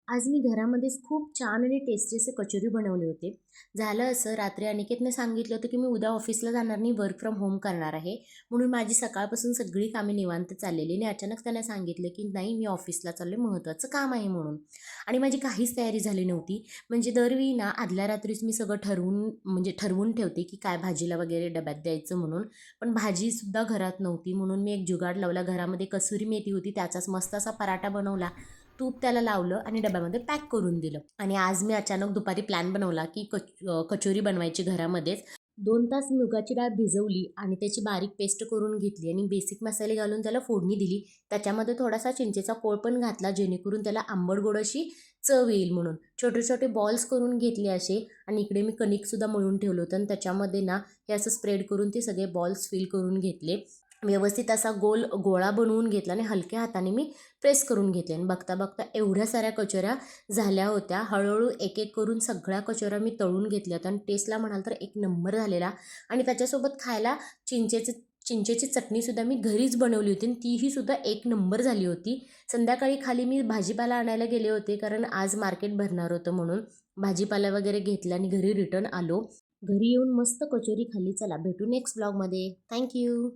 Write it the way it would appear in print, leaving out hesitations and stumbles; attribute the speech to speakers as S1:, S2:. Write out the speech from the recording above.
S1: आज मी घरामध्येच खूप छान आणि टेस्टी असे कचोरी बनवले होते. झालं असं, रात्री अनिकेतने सांगितलं होतं की मी उद्या ऑफिसला जाणार नाही, वर्क फ्रॉम होम करणार आहे. म्हणून माझी सकाळपासून सगळी कामे निवांत चाललेली आणि अचानक त्याने सांगितलं की नाही, मी ऑफिसला चालले, महत्त्वाचं काम आहे म्हणून. आणि माझी काहीच तयारी झाली नव्हती. म्हणजे दरवेळी ना आदल्या रात्रीच मी सगळं ठरवून ठेवते की काय भाजीला वगैरे डब्यात द्यायचं म्हणून. पण भाजीसुद्धा घरात नव्हती, म्हणून मी एक जुगाड लावला. घरामध्ये कसुरी मेथी होती, त्याचाच मस्त असा पराठा बनवला. तूप त्याला लावलं आणि डब्यामध्ये पॅक करून दिलं. आणि आज मी अचानक दुपारी प्लॅन बनवला की कचोरी बनवायची घरामध्येच. 2 तास मुगाची डाळ भिजवली आणि त्याची बारीक पेस्ट करून घेतली आणि बेसिक मसाले घालून त्याला फोडणी दिली. त्याच्यामध्ये थोडासा चिंचेचा कोळ पण घातला, जेणेकरून त्याला आंबट गोड अशी चव येईल म्हणून. छोटे छोटे बॉल्स करून घेतले असे. आणि इकडे मी कणिकसुद्धा मळून ठेवलं होतं आणि त्याच्यामध्ये ना हे असं स्प्रेड करून ते सगळे बॉल्स फिल करून घेतले. व्यवस्थित असा गोल गोळा बनवून घेतला आणि हलक्या हाताने मी प्रेस करून घेतले. आणि बघता बघता एवढ्या साऱ्या कचोऱ्या झाल्या होत्या. हळूहळू एक एक करून सगळ्या कचोऱ्या मी तळून घेतल्या होत्या आणि टेस्टला म्हणाल तर एक नंबर झालेला. आणि त्याच्यासोबत खायला चिंचेची चटणीसुद्धा मी घरीच बनवली होती आणि तीही सुद्धा एक नंबर झाली होती. संध्याकाळी खाली मी भाजीपाला आणायला गेले होते, कारण आज मार्केट भरणार होतं म्हणून. भाजीपाला वगैरे घेतला आणि घरी रिटर्न आलो. घरी येऊन मस्त कचोरी खाल्ली. चला भेटू नेक्स्ट ब्लॉगमध्ये. थँक्यू.